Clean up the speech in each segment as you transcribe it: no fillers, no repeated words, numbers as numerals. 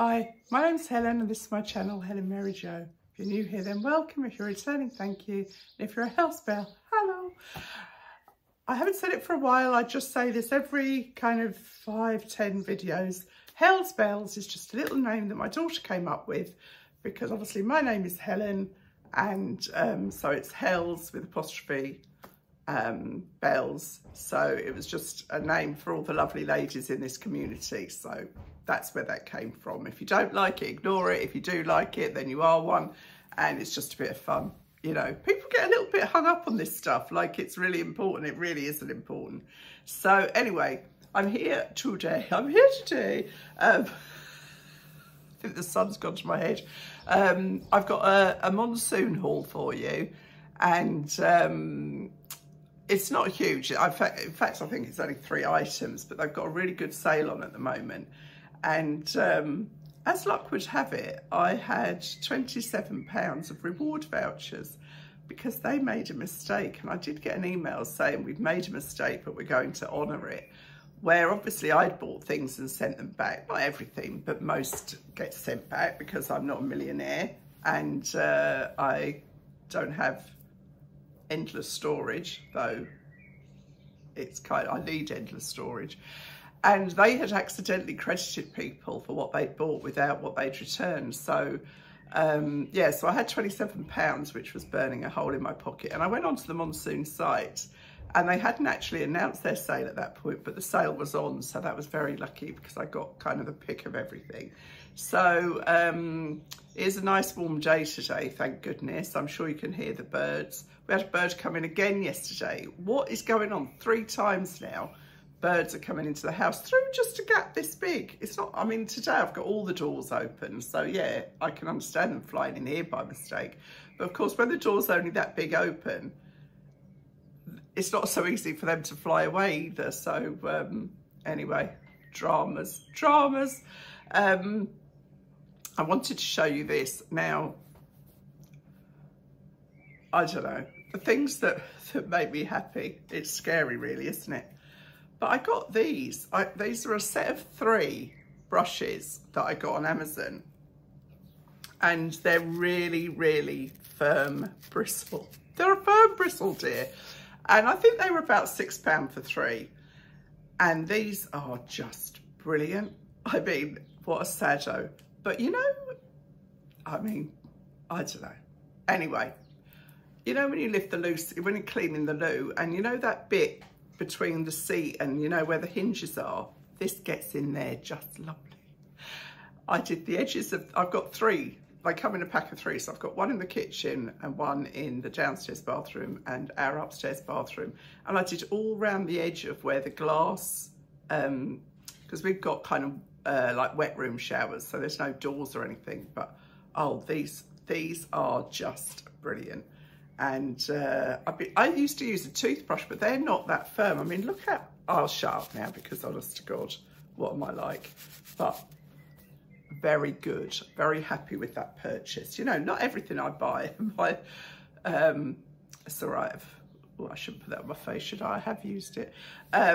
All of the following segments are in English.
Hi, my name's Helen and this is my channel, HelenMaryJo. If you're new here, then welcome. If you're returning, thank you. And if you're a house belle, hello. I haven't said it for a while. I just say this every kind of 5-10 videos. Hells Bells is just a little name that my daughter came up with because obviously my name is Helen and so it's Hells with apostrophe bells. So it was just a name for all the lovely ladies in this community. So that's where that came from. If you don't like it, ignore it. If you do like it, then you are one. And it's just a bit of fun. You know, people get a little bit hung up on this stuff, like it's really important. It really isn't important. So anyway, I'm here today. I think the sun's gone to my head. I've got a monsoon haul for you. And it's not huge. In fact, I think it's only 3 items, but they've got a really good sale on at the moment. And as luck would have it, I had £27 of reward vouchers because they made a mistake. And I did get an email saying we've made a mistake, but we're going to honour it. Where obviously I'd bought things and sent them back. Not everything, but most get sent back because I'm not a millionaire and I don't have endless storage, though it's I need endless storage. And they had accidentally credited people for what they'd bought without what they'd returned. So yeah, so I had £27, which was burning a hole in my pocket. And I went onto the Monsoon site and they hadn't actually announced their sale at that point, but the sale was on. So that was very lucky because I got kind of the pick of everything. So it's a nice warm day today, thank goodness. I'm sure you can hear the birds. We had a bird come in again yesterday. What is going on? 3 times now. Birds are coming into the house through just a gap this big. It's not, I mean, today I've got all the doors open. So yeah, I can understand them flying in here by mistake. But of course, when the door's only that big open, it's not so easy for them to fly away either. So anyway, dramas. I wanted to show you this. Now, I don't know, the things that make me happy, it's scary really, isn't it? But I got these. These are a set of 3 brushes that I got on Amazon. And they're really, really firm bristle. They're a firm bristle, dear. And I think they were about £6 for 3. And these are just brilliant. I mean, what a sado. But you know, I mean, I don't know. Anyway, you know when you lift the loo, when you're cleaning the loo, and you know that bit between the seat and you know where the hinges are, this gets in there just lovely. I did the edges of, I've got 3, they come in a pack of 3, so I've got 1 in the kitchen and 1 in the downstairs bathroom and our upstairs bathroom, and I did all around the edge of where the glass, because we've got kind of like wet room showers, so there's no doors or anything, but oh, these are just brilliant. And I used to use a toothbrush, but they're not that firm. I mean, look at, I'll shut up now because honest to God, what am I like? But very good, very happy with that purchase. You know, not everything I buy, it's all right. Well, I shouldn't put that on my face, should I? I have used it. But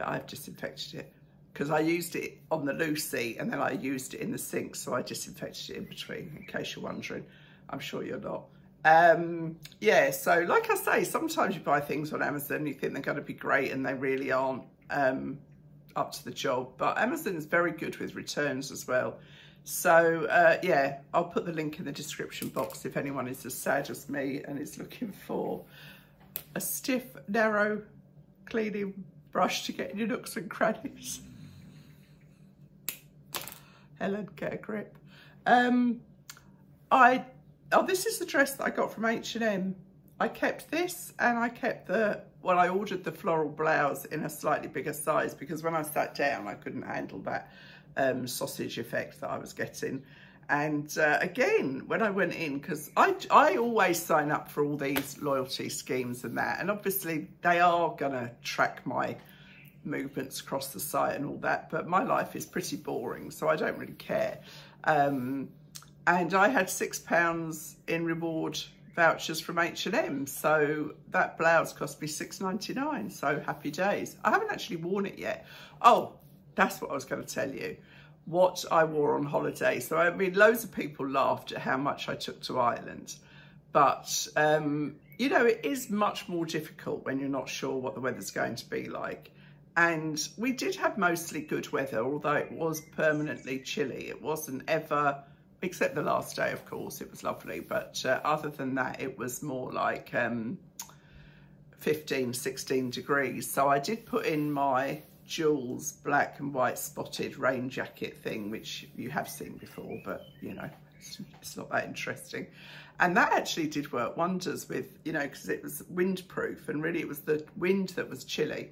I've disinfected it because I used it on the loo seat and then I used it in the sink. So I disinfected it in between, in case you're wondering. I'm sure you're not. Yeah, so like I say, sometimes you buy things on Amazon, you think they're going to be great and they really aren't up to the job. But Amazon is very good with returns as well. So yeah, I'll put the link in the description box if anyone is as sad as me and is looking for a stiff, narrow cleaning brush to get in your nooks and crannies. Helen, get a grip. Oh, this is the dress that I got from H&M. I kept this and I kept well, I ordered the floral blouse in a slightly bigger size because when I sat down, I couldn't handle that sausage effect that I was getting. And again, when I went in, because I always sign up for all these loyalty schemes and that, and obviously they are gonna track my movements across the site and all that, but my life is pretty boring, so I don't really care. And I had £6 in reward vouchers from H&M, so that blouse cost me £6.99, so happy days. I haven't actually worn it yet. Oh, that's what I was going to tell you. what I wore on holiday. So I mean, loads of people laughed at how much I took to Ireland, but you know, it is much more difficult when you're not sure what the weather's going to be like. And we did have mostly good weather, although it was permanently chilly. It wasn't ever, except the last day, of course, it was lovely. But other than that, it was more like 15, 16 degrees. So I did put in my Jules black and white spotted rain jacket thing, which you have seen before, but you know, it's not that interesting. And that actually did work wonders with, you know, because it was windproof, and really it was the wind that was chilly.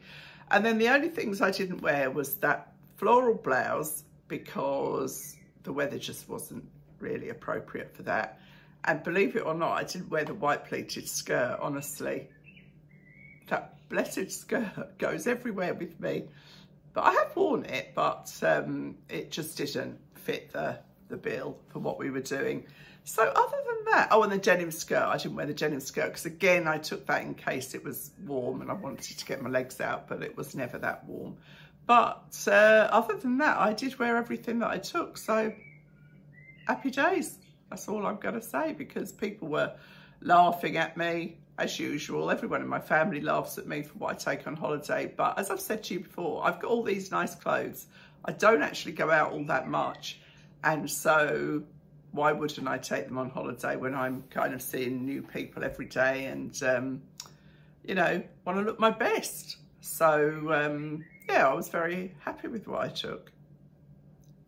And then the only things I didn't wear was that floral blouse, because the weather just wasn't really appropriate for that. And believe it or not, I didn't wear the white pleated skirt, honestly. That blessed skirt goes everywhere with me. But I have worn it, but it just didn't fit the bill for what we were doing. So other than that, oh, and the denim skirt, I didn't wear the denim skirt because again, I took that in case it was warm and I wanted to get my legs out, but it was never that warm. But other than that, I did wear everything that I took. So happy days. That's all I'm going to say, because people were laughing at me as usual. Everyone in my family laughs at me for what I take on holiday. But as I've said to you before, I've got all these nice clothes. I don't actually go out all that much. And so why wouldn't I take them on holiday when I'm kind of seeing new people every day and, you know, want to look my best. So, yeah, I was very happy with what I took.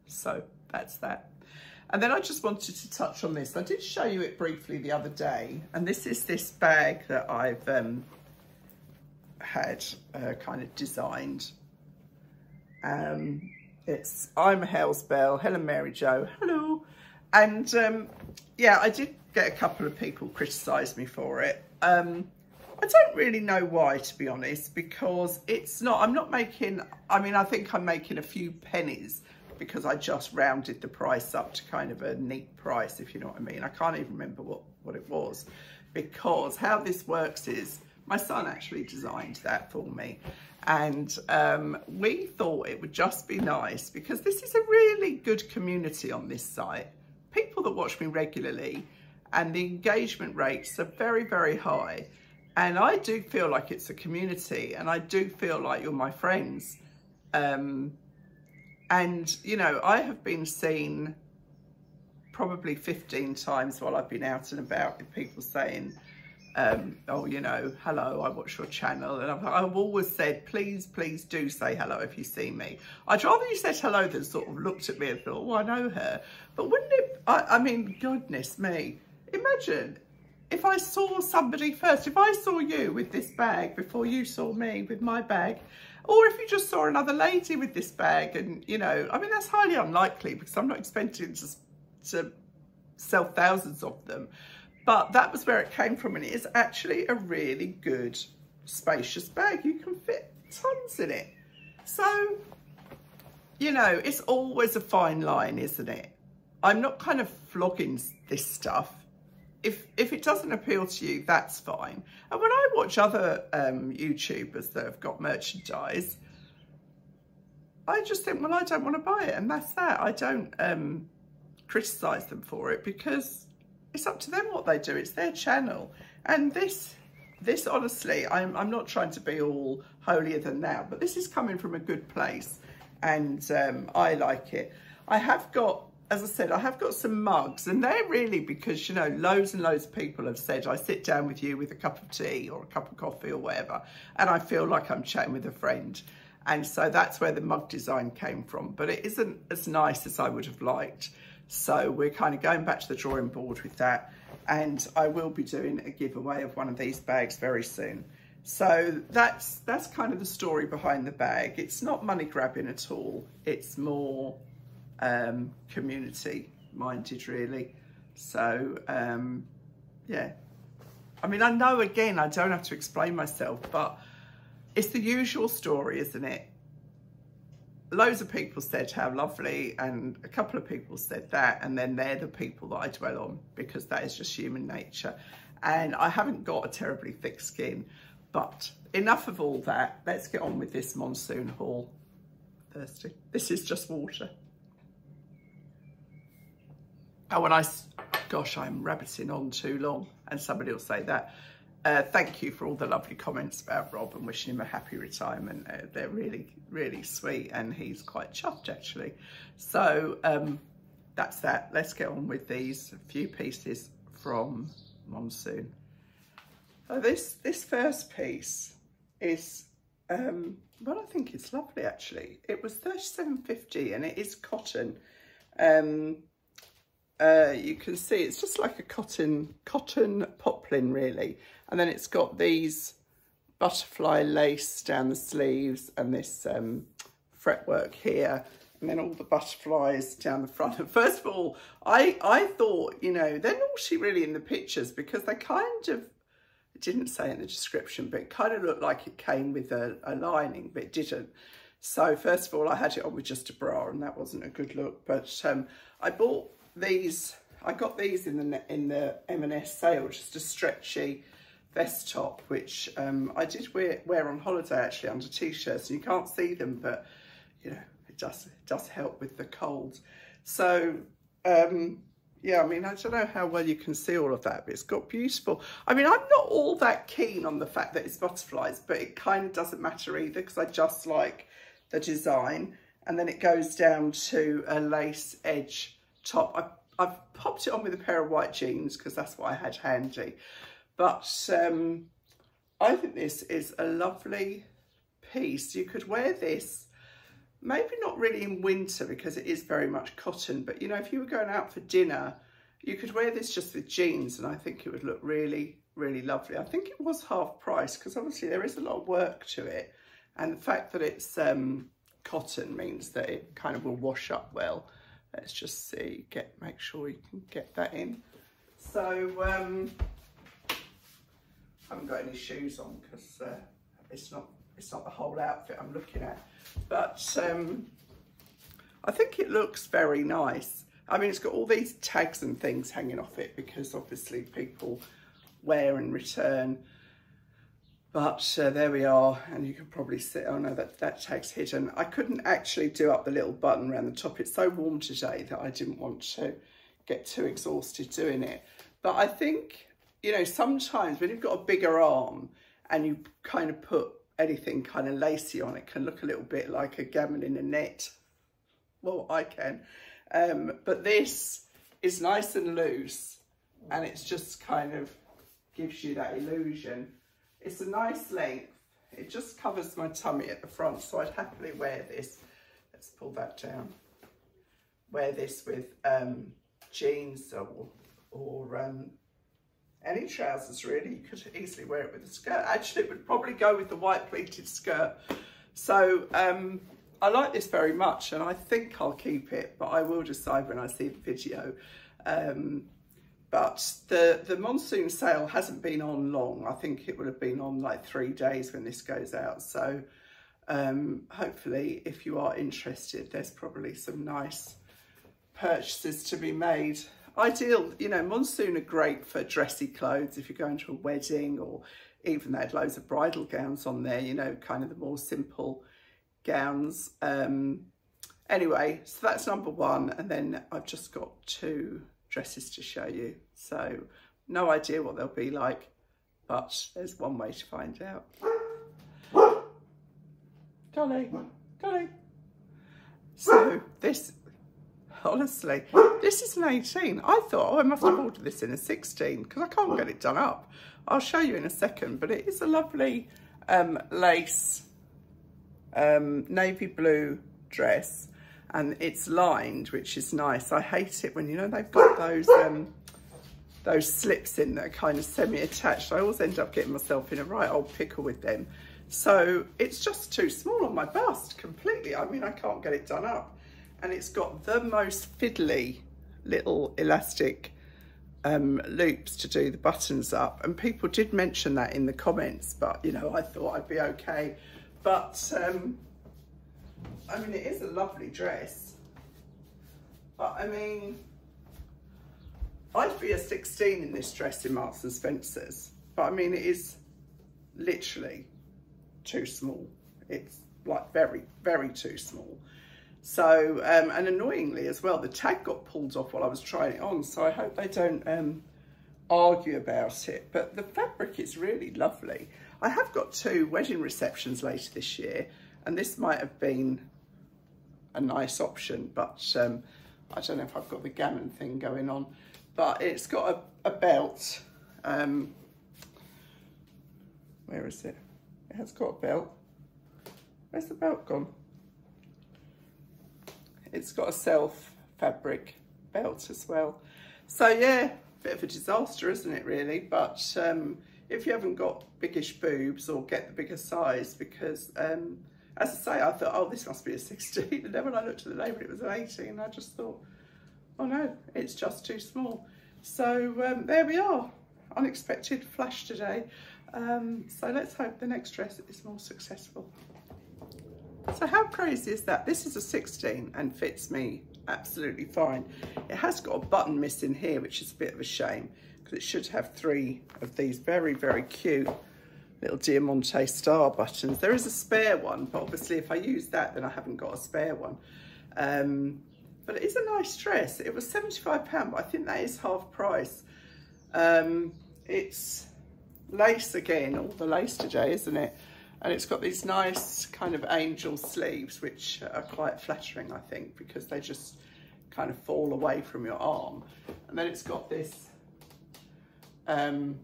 So that's that. And then I just wanted to touch on this. I did show you it briefly the other day. And this is this bag that I've had kind of designed. It's I'm a Hell's Bell, HelenMaryJo, hello. And yeah, I did get a couple of people criticise me for it. I don't really know why, to be honest, because it's not, I'm not making, I mean, I think I'm making a few pennies because I just rounded the price up to kind of a neat price, if you know what I mean. I can't even remember what it was, because how this works is my son actually designed that for me. And we thought it would just be nice, because this is a really good community on this site. People that watch me regularly, and the engagement rates are very, very high. And I do feel like it's a community, and I do feel like you're my friends. And, you know, I have been seen probably 15 times while I've been out and about with people saying, oh, you know, hello, I watch your channel. And I've always said, please, please do say hello if you see me. I'd rather you said hello than sort of looked at me and thought, oh, I know her. But wouldn't it, I mean, goodness me, imagine if I saw somebody first, if I saw you with this bag before you saw me with my bag, or if you just saw another lady with this bag, and, you know, I mean, that's highly unlikely because I'm not expecting to sell thousands of them. But that was where it came from, and it is actually a really good, spacious bag. You can fit tons in it. So, you know, it's always a fine line, isn't it? I'm not kind of flogging this stuff. If it doesn't appeal to you, that's fine. And when I watch other YouTubers that have got merchandise, I just think, well, I don't want to buy it, and that's that. I don't criticise them for it, because it's up to them what they do. It's their channel. And this honestly, I'm not trying to be all holier than thou, but this is coming from a good place, and I like it. I have got, as I said, I have got some mugs, and they're really because, you know, loads and loads of people have said, I sit down with you with a cup of tea or a cup of coffee or whatever, and I feel like I'm chatting with a friend. And so that's where the mug design came from, but it isn't as nice as I would have liked. So we're kind of going back to the drawing board with that, and I will be doing a giveaway of one of these bags very soon. So that's kind of the story behind the bag. It's not money grabbing at all. It's more community minded, really. So yeah, I mean, I know, again, I don't have to explain myself, but it's the usual story, isn't it? Loads of people said how lovely, and a couple of people said that, and then they're the people that I dwell on, because that is just human nature. And I haven't got a terribly thick skin, but enough of all that. Let's get on with this monsoon haul. Thirsty. This is just water. Oh, gosh, I'm rabbiting on too long, and somebody will say that. Thank you for all the lovely comments about Rob and wishing him a happy retirement. They're really, really sweet, and he's quite chuffed actually. So that's that. Let's get on with these few pieces from Monsoon. So this first piece is, well, I think it's lovely actually. It was $37.50 and it is cotton. You can see it's just like a cotton poplin really, and then it's got these butterfly lace down the sleeves and this fretwork here, and then all the butterflies down the front. And first of all, I thought, you know, they're naughty really in the pictures because they kind of, it didn't say in the description, but it kind of looked like it came with a lining, but it didn't. So first of all, I had it on with just a bra, and that wasn't a good look. But I bought these. I got these in the M&S sale, just a stretchy vest top, which I did wear on holiday actually under t-shirts, and you can't see them, but you know, it does help with the cold. So yeah, I mean, I don't know how well you can see all of that, but it's got beautiful. I mean, I'm not all that keen on the fact that it's butterflies, but it kind of doesn't matter either because I just like the design. And then it goes down to a lace edge top. I've popped it on with a pair of white jeans because that's what I had handy. But I think this is a lovely piece. You could wear this, maybe not really in winter because it is very much cotton, but you know, if you were going out for dinner, you could wear this just with jeans and I think it would look really, really lovely. I think it was half price because obviously there is a lot of work to it. And the fact that it's cotton means that it kind of will wash up well. Let's just see, make sure you can get that in. So, I haven't got any shoes on because it's not the whole outfit I'm looking at. But I think it looks very nice. I mean, it's got all these tags and things hanging off it because obviously people wear and return. But there we are, and you can probably see, oh no, that tag's hidden. I couldn't actually do up the little button around the top. It's so warm today that I didn't want to get too exhausted doing it. But I think, you know, sometimes when you've got a bigger arm and you kind of put anything kind of lacy on, it can look a little bit like a gammon in a net. Well, I can. But this is nice and loose, and it's just kind of gives you that illusion. It's a nice length. It just covers my tummy at the front, so I'd happily wear this. Let's pull that down. Wear this with jeans or any trousers really. You could easily wear it with a skirt. Actually, it would probably go with the white pleated skirt. So I like this very much, and I think I'll keep it, but I will decide when I see the video. But the Monsoon sale hasn't been on long. I think it would have been on like 3 days when this goes out. So hopefully, if you are interested, there's probably some nice purchases to be made. Ideal, you know, Monsoon are great for dressy clothes if you're going to a wedding, or even they had loads of bridal gowns on there, you know, kind of the more simple gowns. Anyway, so that's number one. And then I've just got 2 dresses to show you, so no idea what they'll be like, but there's one way to find out. Dolly. So this, honestly, this is an 18. I thought, oh, I must have ordered this in a 16 because I can't get it done up. I'll show you in a second, but it is a lovely lace navy blue dress. And it's lined, which is nice. I hate it when, you know, they've got those slips in that are kind of semi-attached. I always end up getting myself in a right old pickle with them. So it's just too small on my bust completely. I mean, I can't get it done up. And it's got the most fiddly little elastic loops to do the buttons up. And people did mention that in the comments, but, you know, I thought I'd be okay. But I mean, it is a lovely dress, but I mean, I'd be a 16 in this dress in Marks and Spencer's, but I mean, it is literally too small. It's like very, very too small. So, and annoyingly as well, the tag got pulled off while I was trying it on. So I hope they don't argue about it. But the fabric is really lovely. I have got 2 wedding receptions later this year, and this might have been a nice option, but I don't know if I've got the gammon thing going on. But it's got a belt. Where is it? It has got a belt. Where's the belt gone? It's got a self fabric belt as well. So yeah, bit of a disaster, isn't it really? But if you haven't got biggish boobs, or get the bigger size, because as I say, I thought, oh, this must be a 16. And then when I looked at the label, it was an 18. I just thought, oh no, it's just too small. So there we are, unexpected flash today. So let's hope the next dress is more successful. So how crazy is that? This is a 16 and fits me absolutely fine. It has got a button missing here, which is a bit of a shame, because it should have 3 of these very, very cute little Diamante star buttons. There is a spare one, but obviously if I use that, then I haven't got a spare one. But it is a nice dress. It was £75, but I think that is half price. It's lace again, all the lace today, isn't it? And it's got these nice kind of angel sleeves, which are quite flattering, I think, because they just kind of fall away from your arm. And then it's got this kind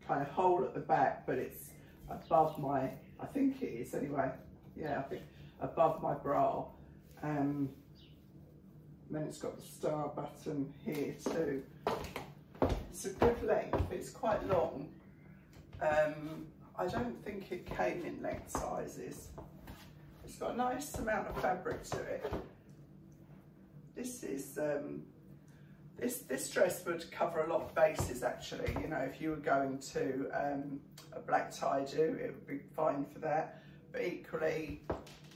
of hole at the back, but it's above my, I think it is anyway. Yeah, I think above my bra. And then it's got the star button here too. It's a good length, it's quite long. I don't think it came in length sizes. It's got a nice amount of fabric to it. This is this dress would cover a lot of bases actually. You know, if you were going to a black tie-do, it would be fine for that. But equally,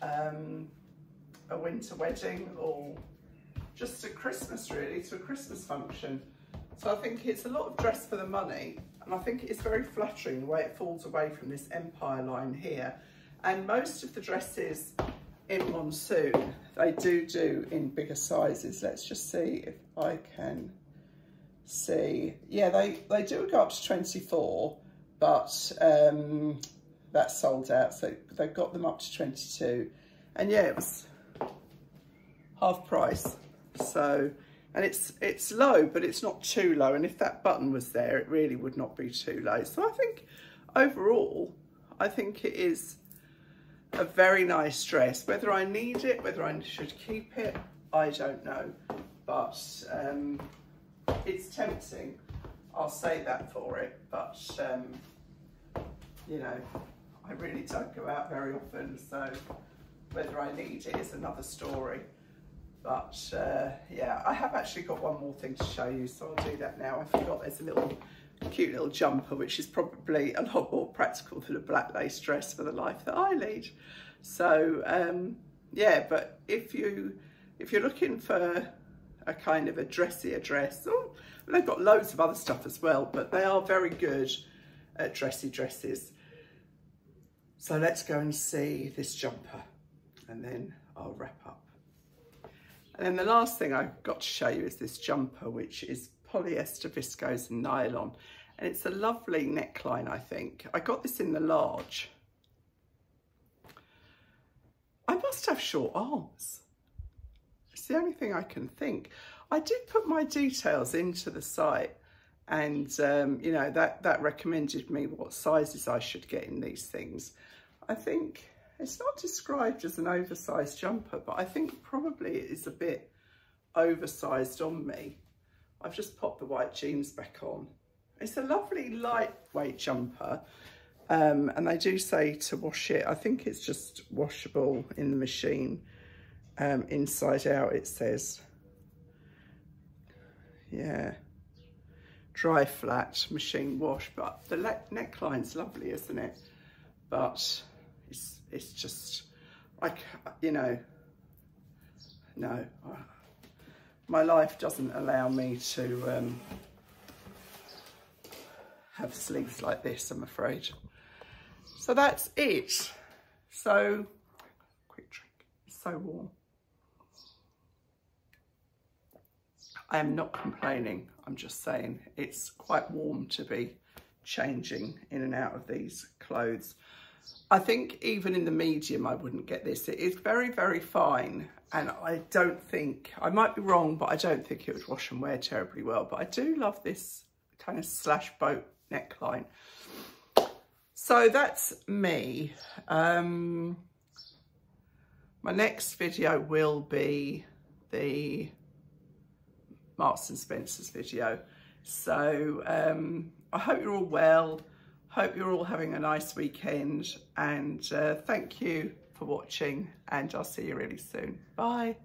a winter wedding, or just a Christmas really, to a Christmas function. So I think it's a lot of dress for the money, and I think it's very flattering the way it falls away from this empire line here. And most of the dresses in Monsoon, they do in bigger sizes. Let's just see if I can see. Yeah, they do go up to 24, but that's sold out. So they've got them up to 22. And yeah, it was half price. So, and it's low, but it's not too low. And if that button was there, it really would not be too low. So I think overall, I think it is a very nice dress. Whether I need it, whether I should keep it, I don't know. But it's tempting. I'll say that for it. But, you know, I really don't go out very often. So whether I need it is another story. But yeah, I have actually got one more thing to show you, so I'll do that now. I forgot there's a little cute little jumper, which is probably a lot more practical than a black lace dress for the life that I lead. So yeah, but if you're looking for a kind of a dressier dress, oh, they've got loads of other stuff as well, but they are very good at dressy dresses. So let's go and see this jumper, and then I'll wrap up. And then the last thing I've got to show you is this jumper, which is polyester, viscose and nylon. And it's a lovely neckline, I think. I got this in the large. I must have short arms. It's the only thing I can think. I did put my details into the site, and you know, that recommended me what sizes I should get in these things. I think it's not described as an oversized jumper, but I think probably it is a bit oversized on me. I've just popped the white jeans back on. It's a lovely lightweight jumper, and they do say to wash it. I think it's just washable in the machine, inside out it says. Yeah, dry flat, machine wash, but the neckline's lovely, isn't it? But it's just like, you know, no, my life doesn't allow me to have sleeves like this, I'm afraid. So that's it. So, quick drink, it's so warm. I am not complaining. I'm just saying it's quite warm to be changing in and out of these clothes. I think even in the medium I wouldn't get this. It is very, very fine, and I don't think, I might be wrong, but I don't think it would wash and wear terribly well. But I do love this kind of slash boat neckline. So that's me. My next video will be the Marks and Spencer's video. So I hope you're all well. Hope you're all having a nice weekend, and thank you for watching, and I'll see you really soon. Bye.